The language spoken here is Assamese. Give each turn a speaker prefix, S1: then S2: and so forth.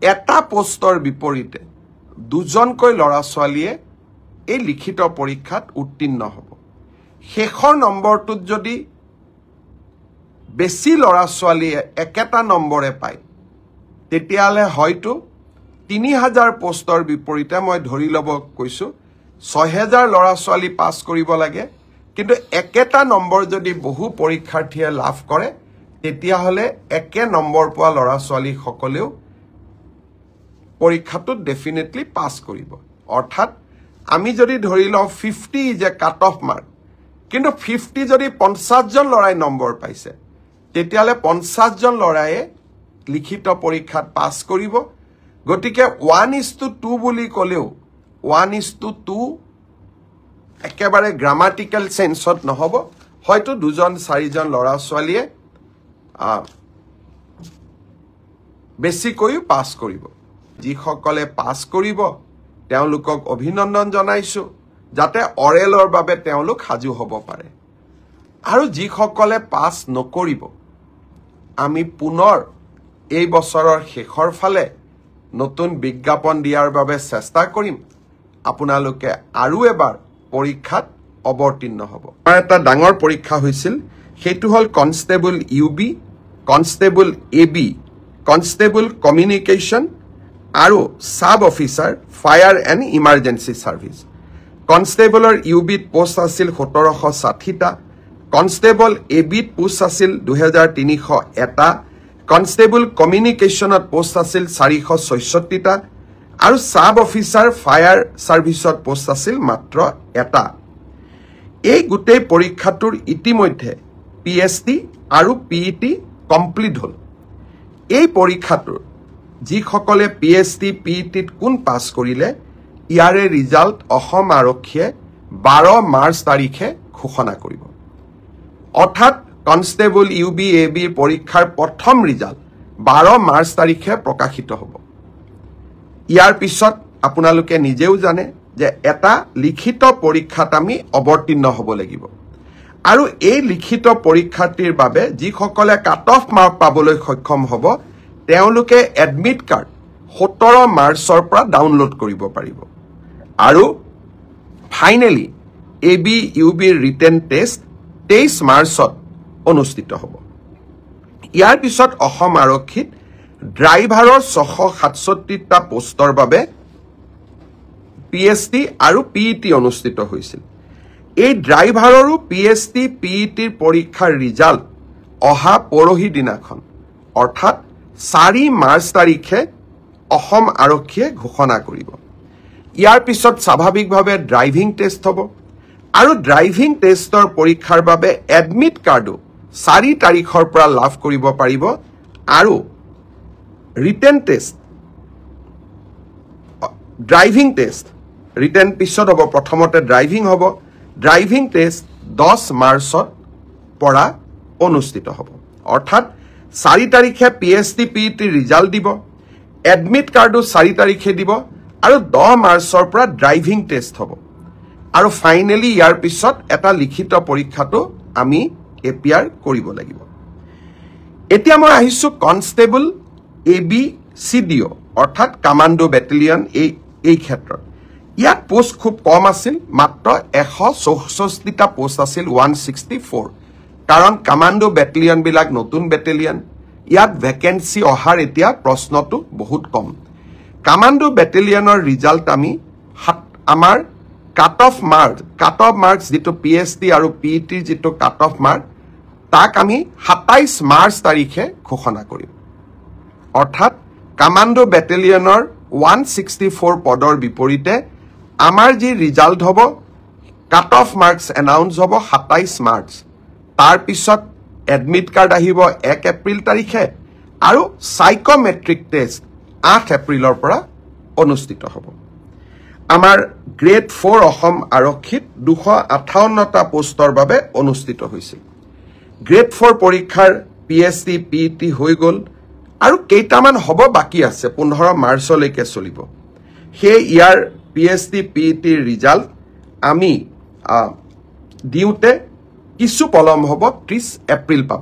S1: এটা পোষ্টৰ বিপৰীতে দুজনকৈ ল'ৰা ছোৱালীয়ে এই লিখিত পৰীক্ষাত উত্তীৰ্ণ হ'ব শেষৰ নম্বৰটোত যদি বেছি ল'ৰা ছোৱালীয়ে একেটা নম্বৰে পায় তেতিয়াহ'লে হয়তো 3000 পোষ্টৰ বিপৰীতে মই ধৰি ল'ব কৈছো 6000 ল'ৰা ছোৱালী পাছ কৰিব লাগে কিন্তু একেটা নম্বৰ যদি বহু পৰীক্ষাৰ্থীয়ে লাভ কৰে তেতিয়াহ'লে একে নম্বৰ পোৱা ল'ৰা ছোৱালী সকলেও পৰীক্ষাটোত ডেফিনেটলি পাছ কৰিব অৰ্থাৎ আমি যদি ধৰি লওঁ 50 is a cut off mark কিন্তু 50 যদি 50 জন ল'ৰাই নম্বৰ পাইছে তেতিয়াহ'লে 50 জন ল'ৰায়ে লিখিত পৰীক্ষাত পাছ কৰিব গতিকে 1:2 বুলি ক'লেও 1:2 একেবাৰে গ্ৰামাটিক্যাল সেন্সত নহব হয়তো দুজন চাৰিজন ল'ৰা ছোৱালীয়ে বেছিকৈ পাছ কৰিব যিসকলে পাছ কৰিব তেওঁলোকক অভিনন্দন জনাইছো যাতে অৰেলৰ বাবে তেওঁলোক সাজু হ'ব পাৰে আৰু যিসকলে পাছ নকৰিব আমি পুনৰ এই বছৰৰ শেষৰ ফালে নতুন বিজ্ঞাপন দিয়াৰ বাবে চেষ্টা কৰিম আপোনালোকে আৰু এবাৰ পৰীক্ষাত অৱতীৰ্ণ হ'ব এটা ডাঙৰ পৰীক্ষা হৈছিল সেইটো হল constable UB constable AB constable communication আৰু sub officer fire and emergency service কনষ্টেবলৰ ইউবিত পোষ্ট আছিল 1760টা কনষ্টেবল এবিত পোষ্ট আছিল 2301টা কনষ্টেবল কমিউনিকেশ্যনত পোষ্ট আছিল 466টা আৰু সাব অফিচাৰ ফায়াৰ সাৰ্ভিসত পোষ্ট আছিল মাত্ৰ এটা এই গোটেই পৰীক্ষাটোৰ ইতিমধ্যে পিএছটি আৰু পিইটি কমপ্লিট হল এই পৰীক্ষাটোৰ যিসকলে পিএছটি পিইটিত কোন পাছ কৰিলে ইয়াৰে ৰিজাল্ট অসম আৰক্ষীয়ে 12 মাৰ্চ তাৰিখে ঘোষণা কৰিব অৰ্থাৎ কনষ্টেবল ইউবি এবি পৰীক্ষাৰ প্ৰথম ৰিজাল্ট 12 মাৰ্চ তাৰিখে প্ৰকাশিত হ'ব ইয়াৰ পিছত আপোনালোকে নিজেও জানে যে এটা লিখিত পৰীক্ষাত আমি অৱতীৰ্ণ হ'ব লাগিব আৰু এই লিখিত পৰীক্ষাটিৰ বাবে যিসকলে কাট অফ মাৰ্ক পাবলৈ সক্ষম হ'ব তেওঁলোকে এডমিট কাৰ্ড 17 মাৰ্চৰ পৰা ডাউনলোড কৰিব পাৰিব আৰু ফাইনেলি এবি ইউবিৰ ৰিটেন টেষ্ট 23 মাৰ্চত অনুষ্ঠিত হ'ব ইয়াৰ পিছত অসম আৰক্ষীত ড্ৰাইভাৰৰ 667টা পোষ্টৰ বাবে পিএছটি আৰু পিইটি অনুষ্ঠিত হৈছিল এই ড্ৰাইভাৰৰো পিএছটি পিইটিৰ পৰীক্ষাৰ ৰিজাল্ট অহা পৰহি দিনাখন অৰ্থাৎ 4 মাৰ্চ তাৰিখে অসম আৰক্ষীয়ে ঘোষণা কৰিব ইয়াৰ পিছত স্বাভাৱিকভাৱে ড্ৰাইভিং টেষ্ট হ'ব আৰু ড্ৰাইভিং টেষ্টৰ পৰীক্ষাৰ বাবে এডমিট কাৰ্ডো 4 তাৰিখৰ পৰা লাভ কৰিব পাৰিব আৰু written test driving test written পিছত হ'ব প্ৰথমতে ড্ৰাইভিং হ'ব ড্ৰাইভিং টেষ্ট 10 মাৰ্চত পৰা অনুষ্ঠিত হ'ব অৰ্থাৎ 4 তাৰিখে পিএছটি পিইটি ৰিজাল্ট দিব এডমিট কাৰ্ডো 4 তাৰিখে দিব আৰু 10 মাৰ্চৰ পৰা ড্ৰাইভিং টেষ্ট হ'ব আৰু ফাইনেলি ইয়াৰ পিছত এটা লিখিত পৰীক্ষাটো আমি এপিয়াৰ কৰিব লাগিব এতিয়া মই আহিছো কনষ্টেবল এবি সিডিও অৰ্থাৎ কমান্ডো ব্যাটালিয়ন এই ক্ষেত্ৰত ইয়াত পোষ্ট খুব কম আছিল মাত্ৰ 164টা পোষ্ট আছিল 164 কাৰণ কমান্ডো ব্যাটালিয়ন বিলাক নতুন ব্যাটালিয়ন ইয়াত ভ্যাকেন্সি অহাৰ এতিয়া প্ৰশ্নটো বহুত কম কমান্ডো ব্যাটালিয়নৰ ৰিজাল্ট আমি আমাৰ কাট অফ মাৰ্কস যেটো পিএছটি আৰু পিইটিৰ যেটো কাট অফ মাৰ্ক তাক আমি 27 মাৰ্চ তাৰিখে ঘোষণা কৰিম অৰ্থাৎ কমান্ডো ব্যাটালিয়নৰ 164 পদৰ বিপৰীতে আমাৰ যি ৰিজাল্ট হ'ব কাট অফ মাৰ্কস এনাউন্স হ'ব 27 মাৰ্চ তাৰ পিছত এডমিট কাৰ্ড আহিব 1 এপ্ৰিল তাৰিখে আৰু সাইকোমেট্ৰিক টেষ্ট 8 এপ্ৰিলৰ পৰা অনুষ্ঠিত হ'ব আমাৰ গ্ৰেড 4 অসম আৰক্ষীত 258টা পোষ্টৰ বাবে অনুষ্ঠিত হৈছিল গ্ৰেড 4 পৰীক্ষাৰ পিএছটি পিইটি হৈ গল আৰু কেইটামান হ'ব বাকি আছে 15 মাৰ্চলৈকে চলিব হে ইয়াৰ পিএছটি পিইটি ৰিজাল্ট আমি দিউতে কিছু পলম হ'ব 30 এপ্ৰিল পাব